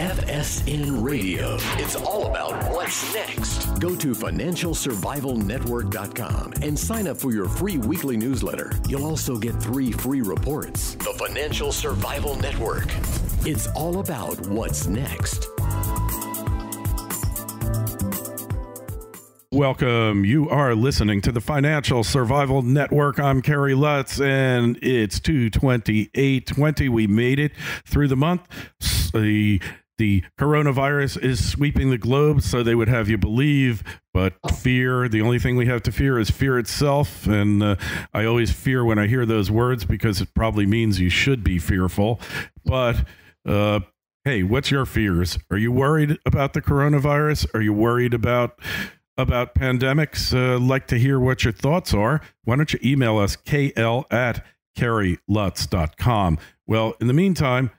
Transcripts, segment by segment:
FSN Radio. It's all about what's next. Go to financialsurvivalnetwork.com and sign up for your free weekly newsletter. You'll also get 3 free reports. The Financial Survival Network. It's all about what's next. Welcome. You are listening to the Financial Survival Network. I'm Kerry Lutz, and it's 2/28/20. We made it through the month. The coronavirus is sweeping the globe, so they would have you believe, but fear, the only thing we have to fear is fear itself. And I always fear when I hear those words because it probably means you should be fearful. But hey, what's your fears? Are you worried about the coronavirus? Are you worried about pandemics? Like to hear what your thoughts are. Why don't you email us, kl@kerrylutz.com. Well, in the meantime,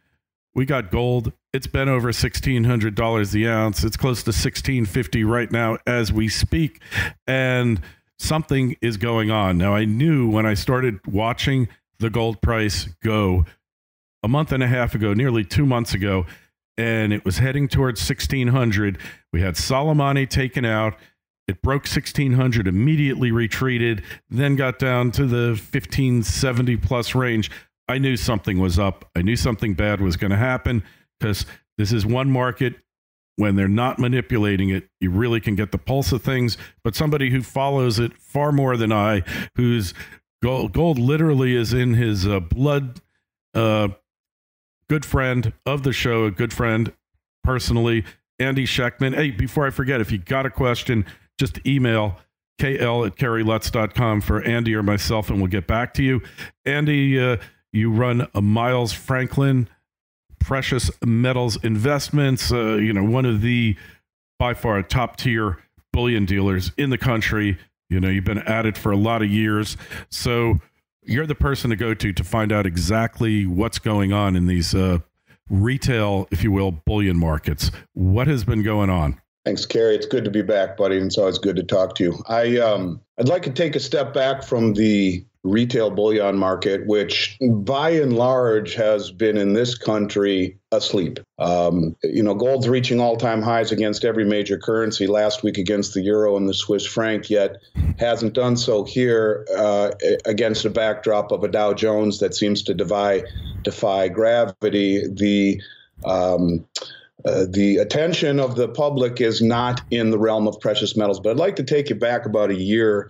we got gold. It's been over $1,600 the ounce. It's close to $1,650 right now as we speak. And something is going on. Now, I knew when I started watching the gold price go a month and a half ago, nearly 2 months ago, and it was heading towards 1,600. We had Soleimani taken out. It broke 1,600, immediately retreated, then got down to the 1,570 plus range. I knew something was up. I knew something bad was going to happen because this is one market. When they're not manipulating it, you really can get the pulse of things. But somebody who follows it far more than I, whose gold literally is in his blood, good friend of the show, a good friend personally, Andy Schectman. Hey, before I forget, if you got a question, just email kl@kerrylutz.com for Andy or myself, and we'll get back to you. Andy, you run a Miles Franklin Precious Metals Investments, one of the, by far, top tier bullion dealers in the country. You've been at it for a lot of years. So you're the person to go to find out exactly what's going on in these retail, if you will, bullion markets. What has been going on? Thanks, Kerry. It's good to be back, buddy. And it's always good to talk to you. I'd like to take a step back from the retail bullion market, which by and large has been in this country asleep. Gold's reaching all-time highs against every major currency, last week against the euro and the Swiss franc, yet hasn't done so here against a backdrop of a Dow Jones that seems to defy gravity. The attention of the public is not in the realm of precious metals, but I'd like to take you back about a year.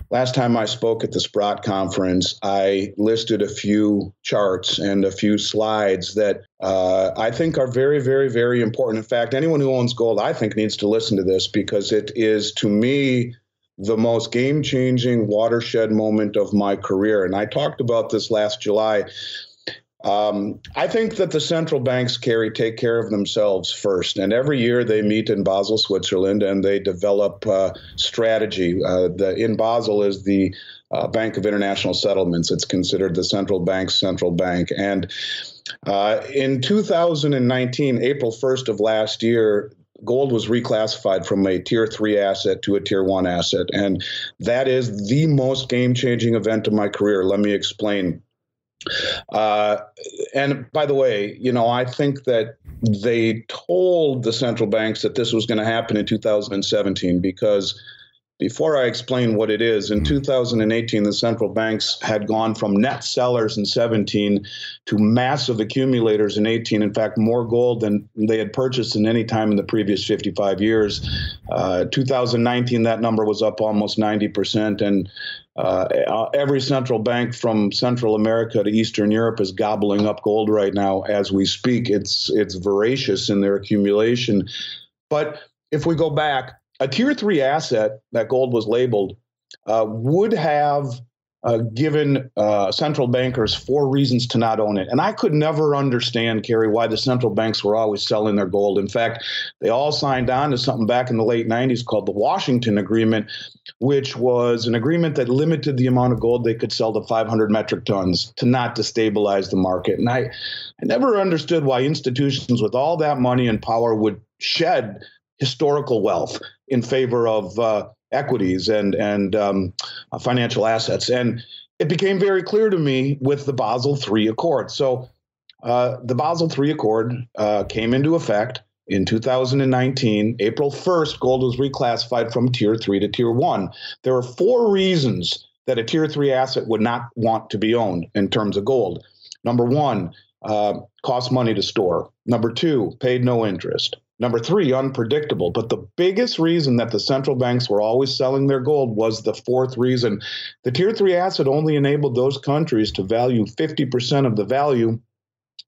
Last time I spoke at the Sprott conference, I listed a few charts and a few slides that I think are very, very, very important. In fact, anyone who owns gold, I think, needs to listen to this because it is, to me, the most game-changing watershed moment of my career. And I talked about this last July. I think that the central banks, Kerry, take care of themselves first. And every year they meet in Basel, Switzerland, and they develop strategy. In Basel is the Bank of International Settlements. It's considered the central bank's central bank. And in 2019, April 1st of last year, gold was reclassified from a tier 3 asset to a tier 1 asset. And that is the most game-changing event of my career. Let me explain. And by the way, I think that they told the central banks that this was going to happen in 2017 because before I explain what it is, in 2018, the central banks had gone from net sellers in 17 to massive accumulators in 18. In fact, more gold than they had purchased in any time in the previous 55 years. 2019, that number was up almost 90%. And every central bank from Central America to Eastern Europe is gobbling up gold right now as we speak. It's voracious in their accumulation. But if we go back, a tier 3 asset that gold was labeled would have given central bankers 4 reasons to not own it. And I could never understand, Kerry, why the central banks were always selling their gold. In fact, they all signed on to something back in the late 90s called the Washington Agreement, which was an agreement that limited the amount of gold they could sell to 500 metric tons to not destabilize the market. And I never understood why institutions with all that money and power would shed historical wealth in favor of equities and financial assets. And it became very clear to me with the Basel III Accord. So The Basel III Accord came into effect in 2019. April 1st, gold was reclassified from Tier 3 to Tier 1. There are 4 reasons that a Tier 3 asset would not want to be owned in terms of gold. Number 1, cost money to store. Number 2, paid no interest. Number 3, unpredictable. But the biggest reason that the central banks were always selling their gold was the 4th reason. The Tier 3 asset only enabled those countries to value 50% of the value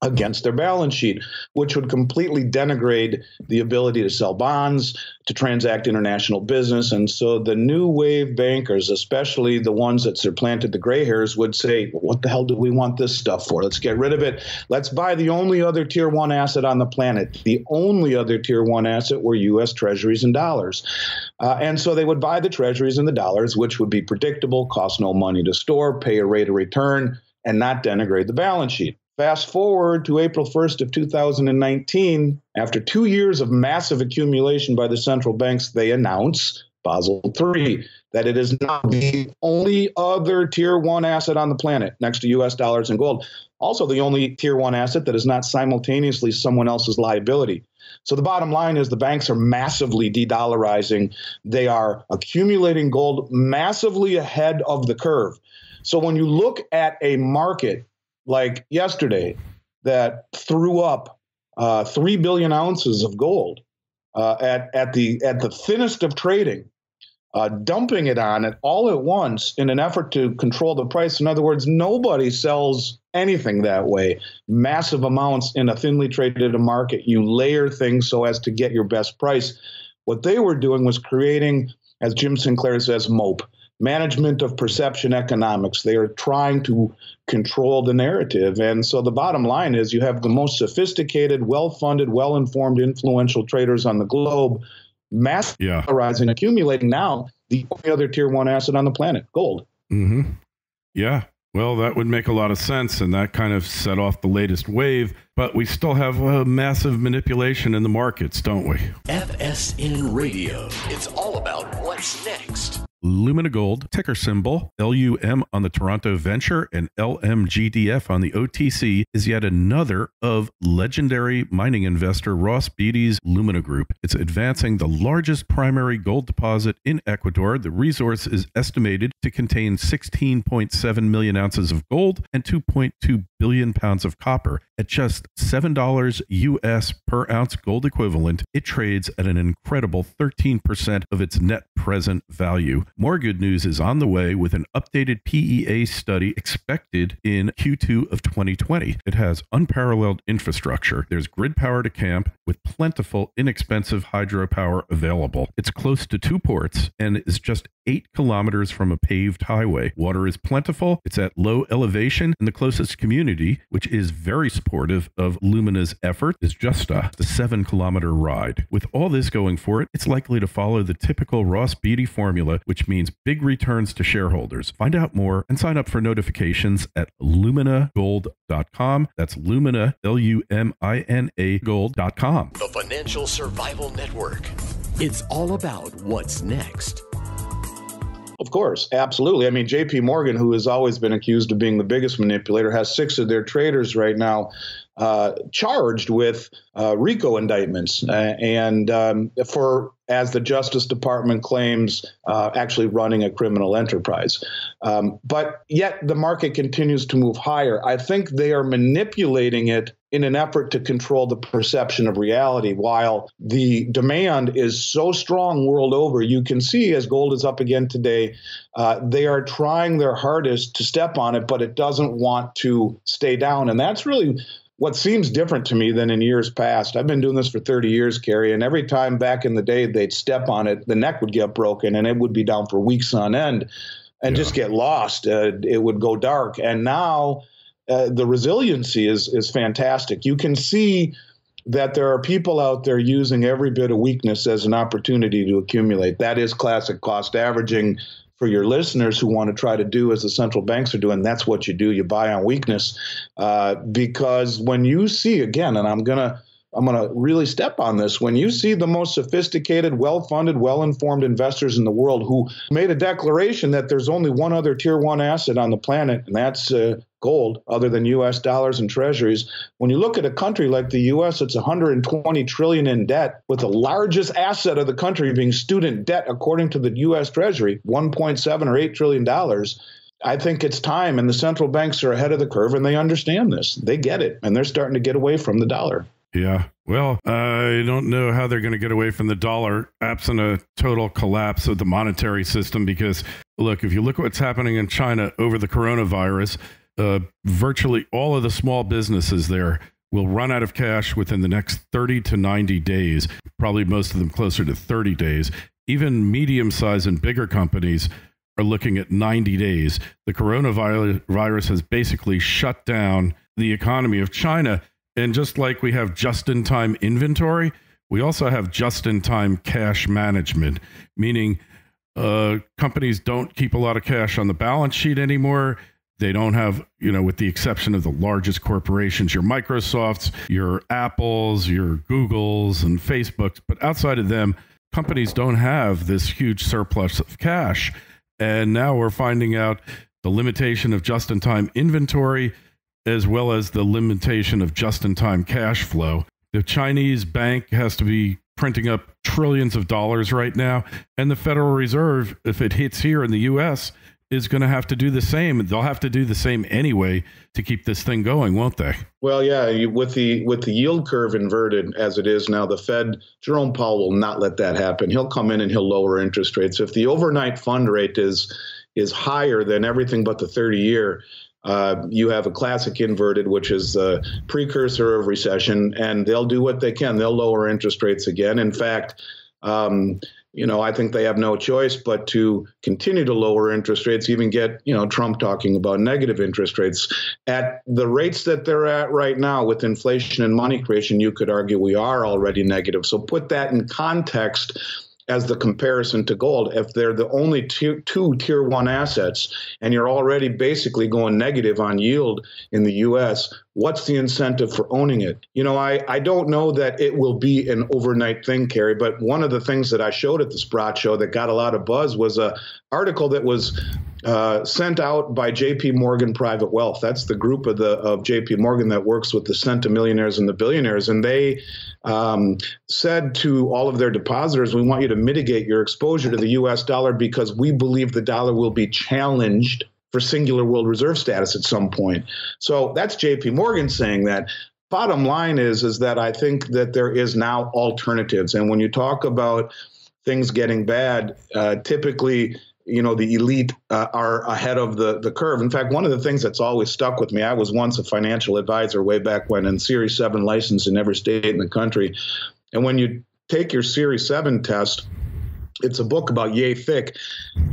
against their balance sheet, which would completely denigrate the ability to sell bonds, to transact international business. And so the new wave bankers, especially the ones that supplanted the gray hairs, would say, what the hell do we want this stuff for? Let's get rid of it. Let's buy the only other Tier 1 asset on the planet. The only other Tier 1 asset were U.S. treasuries and dollars. And so they would buy the treasuries and the dollars, which would be predictable, cost no money to store, pay a rate of return, and not denigrate the balance sheet. Fast forward to April 1st of 2019, after 2 years of massive accumulation by the central banks, they announce Basel III, that it is now the only other Tier 1 asset on the planet next to U.S. dollars and gold. Also the only Tier 1 asset that is not simultaneously someone else's liability. So the bottom line is the banks are massively de-dollarizing. They are accumulating gold massively ahead of the curve. So when you look at a market like yesterday that threw up 3 billion ounces of gold at the thinnest of trading, dumping it on it all at once in an effort to control the price. In other words, nobody sells anything that way. Massive amounts in a thinly traded market. You layer things so as to get your best price. What they were doing was creating, as Jim Sinclair says, MOPE. Management of perception economics. They are trying to control the narrative. And so the bottom line is you have the most sophisticated, well-funded, well-informed, influential traders on the globe, massively accumulating now the only other Tier 1 asset on the planet, gold. Mm-hmm. Yeah. Well, that would make a lot of sense, and that kind of set off the latest wave. But we still have a massive manipulation in the markets, don't we? FSN Radio. It's all about what's next. Lumina Gold, ticker symbol LUM on the Toronto Venture and LMGDF on the OTC, is yet another of legendary mining investor Ross Beaty's Lumina Group. It's advancing the largest primary gold deposit in Ecuador. The resource is estimated to contain 16.7 million ounces of gold and 2.2 billion pounds of copper. At just $7 US per ounce gold equivalent, it trades at an incredible 13% of its net present value. More good news is on the way with an updated PEA study expected in Q2 of 2020. It has unparalleled infrastructure. There's grid power to camp with plentiful, inexpensive hydropower available. It's close to 2 ports and is just 8 kilometers from a paved highway. Water is plentiful. It's at low elevation, and the closest community, which is very supportive of Lumina's effort, is just a 7-kilometer ride. With all this going for it, it's likely to follow the typical Ross Beaty formula, which means big returns to shareholders. Find out more and sign up for notifications at luminagold.com. That's Lumina, Lumina gold.com. The Financial Survival Network. It's all about what's next. Of course, absolutely. I mean, JP Morgan, who has always been accused of being the biggest manipulator, has 6 of their traders right now charged with RICO indictments and for, as the Justice Department claims, actually running a criminal enterprise. But yet the market continues to move higher. I think they are manipulating it in an effort to control the perception of reality. While the demand is so strong world over, you can see as gold is up again today, they are trying their hardest to step on it, but it doesn't want to stay down. And that's really what seems different to me than in years past. I've been doing this for 30 years, Kerry, and every time back in the day they'd step on it, the neck would get broken and it would be down for weeks on end and just get lost. It would go dark. And now the resiliency is fantastic. You can see that there are people out there using every bit of weakness as an opportunity to accumulate. That is classic cost averaging. For your listeners who want to try to do as the central banks are doing, that's what you do. You buy on weakness because when you see, again, and I'm gonna really step on this, when you see the most sophisticated, well-funded, well-informed investors in the world who made a declaration that there's only one other Tier 1 asset on the planet, and that's gold other than U.S. dollars and treasuries. When you look at a country like the U.S., it's 120 trillion in debt, with the largest asset of the country being student debt, according to the U.S. Treasury, 1.7 or 8 trillion dollars. I think it's time, and the central banks are ahead of the curve, and they understand this. They get it, and they're starting to get away from the dollar. Yeah. Well, I don't know how they're going to get away from the dollar absent a total collapse of the monetary system, because, look, if you look at what's happening in China over the coronavirus, virtually all of the small businesses there will run out of cash within the next 30 to 90 days, probably most of them closer to 30 days. Even medium-sized and bigger companies are looking at 90 days. The coronavirus has basically shut down the economy of China. And just like we have just-in-time inventory, we also have just-in-time cash management, meaning companies don't keep a lot of cash on the balance sheet anymore. They don't have, with the exception of the largest corporations, your Microsofts, your Apples, your Googles, and Facebooks. But outside of them, companies don't have this huge surplus of cash. And now we're finding out the limitation of just-in-time inventory, as well as the limitation of just-in-time cash flow. The Chinese bank has to be printing up trillions of dollars right now, and the Federal Reserve, if it hits here in the U.S., is going to have to do the same. They'll have to do the same anyway to keep this thing going, won't they? Well, yeah, with the yield curve inverted as it is now, the Fed, Jerome Powell will not let that happen. He'll come in and he'll lower interest rates. If the overnight fund rate is higher than everything but the 30-year, you have a classic inverted, which is the precursor of recession, and they'll do what they can. They'll lower interest rates again. In fact, I think they have no choice but to continue to lower interest rates, even get, Trump talking about negative interest rates. At the rates that they're at right now with inflation and money creation, you could argue we are already negative. So put that in context as the comparison to gold. If they're the only two tier one assets and you're already basically going negative on yield in the U.S., what's the incentive for owning it? I don't know that it will be an overnight thing, Kerry, but one of the things that I showed at the Sprott Show that got a lot of buzz was an article that was sent out by JP Morgan Private Wealth. That's the group of JP Morgan that works with the centimillionaires and the billionaires. And they said to all of their depositors, we want you to mitigate your exposure to the U.S. dollar because we believe the dollar will be challenged for singular world reserve status at some point. So that's JP Morgan saying that. Bottom line is that I think that there is now alternatives. And when you talk about things getting bad, typically, the elite are ahead of the curve. In fact, one of the things that's always stuck with me, I was once a financial advisor way back when, and Series 7 licensed in every state in the country. And when you take your Series 7 test, it's a book about yay thick.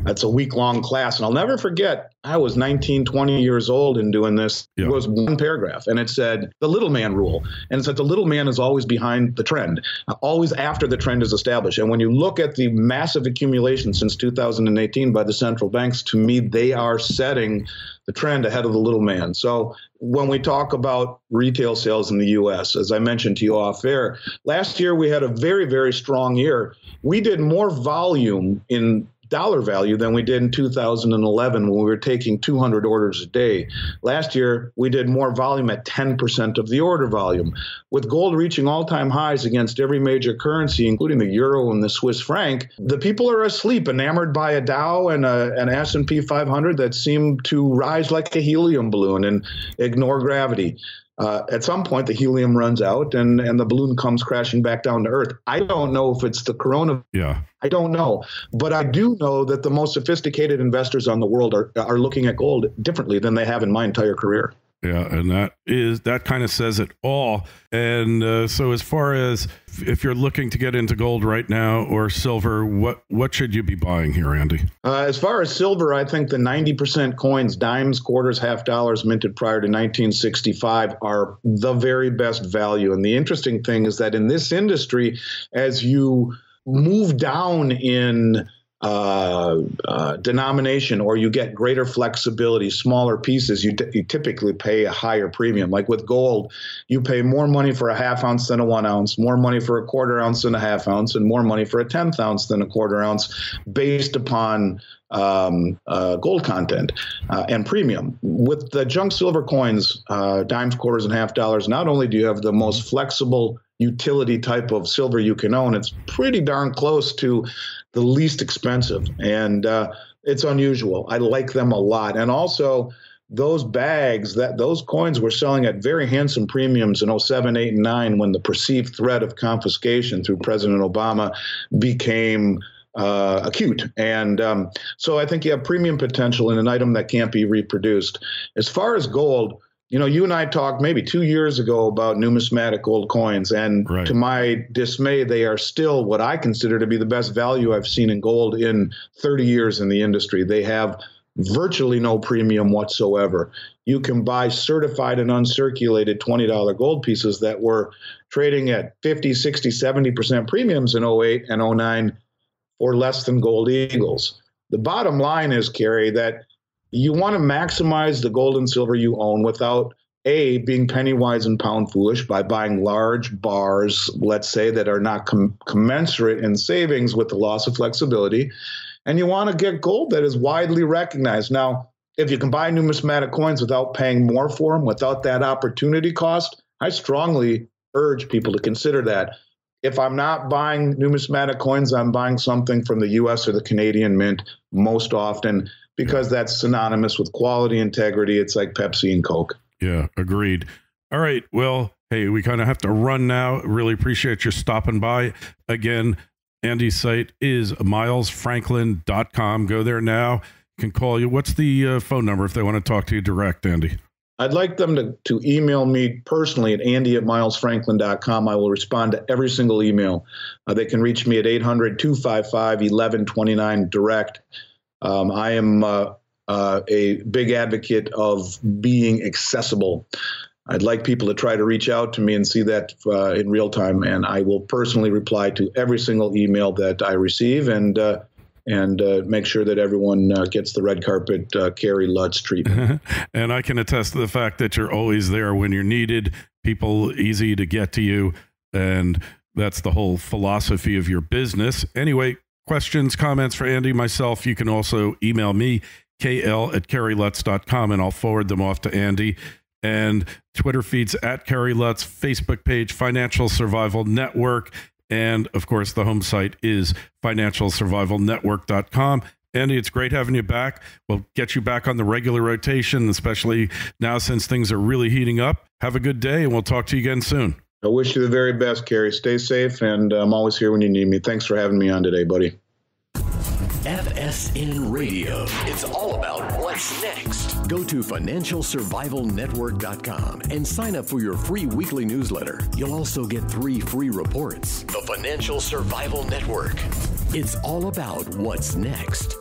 It's a week-long class. And I'll never forget, I was 19, 20 years old and doing this. Yeah. It was one paragraph, and it said the little man rule. And it said the little man is always behind the trend, always after the trend is established. And when you look at the massive accumulation since 2018 by the central banks, to me, they are setting the trend ahead of the little man. So when we talk about retail sales in the U.S., as I mentioned to you off air, last year we had a very, very strong year. We did more volume in dollar value than we did in 2011 when we were taking 200 orders a day. Last year, we did more volume at 10% of the order volume. With gold reaching all-time highs against every major currency, including the euro and the Swiss franc, the people are asleep, enamored by a Dow and an S&P 500 that seem to rise like a helium balloon and ignore gravity. At some point, the helium runs out and the balloon comes crashing back down to Earth. I don't know if it's the corona. Yeah. I don't know. But I do know that the most sophisticated investors on the world are looking at gold differently than they have in my entire career. Yeah, and that kind of says it all. And so as far as if you're looking to get into gold right now or silver, what should you be buying here, Andy? As far as silver, I think the 90% coins, dimes, quarters, half dollars minted prior to 1965 are the very best value. And the interesting thing is that in this industry, as you move down in denomination, or you get greater flexibility, smaller pieces, you typically pay a higher premium. Like with gold, you pay more money for a half ounce than a 1 ounce, more money for a quarter ounce than a half ounce, and more money for a 1/10 ounce than a quarter ounce, based upon gold content and premium. With the junk silver coins, dimes, quarters, and half dollars, not only do you have the most flexible utility type of silver you can own, it's pretty darn close to the least expensive, and it's unusual. I like them a lot. And also, those bags, those coins were selling at very handsome premiums in 07, 8, and 9, when the perceived threat of confiscation through President Obama became acute. And so I think you have premium potential in an item that can't be reproduced. As far as gold, you and I talked maybe 2 years ago about numismatic gold coins, and right. To my dismay, they are still what I consider to be the best value I've seen in gold in 30 years in the industry. They have virtually no premium whatsoever. You can buy certified and uncirculated $20 gold pieces that were trading at 50, 60, 70% premiums in 08 and 09 for less than gold eagles. The bottom line is, Kerry, that you want to maximize the gold and silver you own without, A, being penny wise and pound foolish by buying large bars, let's say, that are not commensurate in savings with the loss of flexibility. And you want to get gold that is widely recognized. Now, if you can buy numismatic coins without paying more for them, without that opportunity cost, I strongly urge people to consider that. If I'm not buying numismatic coins, I'm buying something from the U.S. or the Canadian Mint most often, because that's synonymous with quality, integrity. It's like Pepsi and Coke. Yeah, agreed. All right. Well, hey, we kind of have to run now. Really appreciate you stopping by. Again, Andy's site is milesfranklin.com. Go there now. You can call you. What's the phone number if they want to talk to you direct, Andy? I'd like them to email me personally at andy@milesfranklin.com. I will respond to every single email. They can reach me at 800-255-1129 direct. I am a big advocate of being accessible. I'd like people to try to reach out to me and see that in real time, and I will personally reply to every single email that I receive, and make sure that everyone gets the red carpet Kerry Lutz treatment. And I can attest to the fact that you're always there when you're needed. People easy to get to you, and that's the whole philosophy of your business. Anyway, questions, comments for Andy, myself, you can also email me, kl@kerrylutz.com, and I'll forward them off to Andy. And Twitter feeds at Kerry Lutz, Facebook page, Financial Survival Network. And, of course, the home site is financialsurvivalnetwork.com. Andy, it's great having you back. We'll get you back on the regular rotation, especially now since things are really heating up. Have a good day, and we'll talk to you again soon. I wish you the very best, Kerry. Stay safe, and I'm always here when you need me. Thanks for having me on today, buddy. FSN Radio. It's all about what's next. Go to financialsurvivalnetwork.com and sign up for your free weekly newsletter. You'll also get 3 free reports. The Financial Survival Network. It's all about what's next.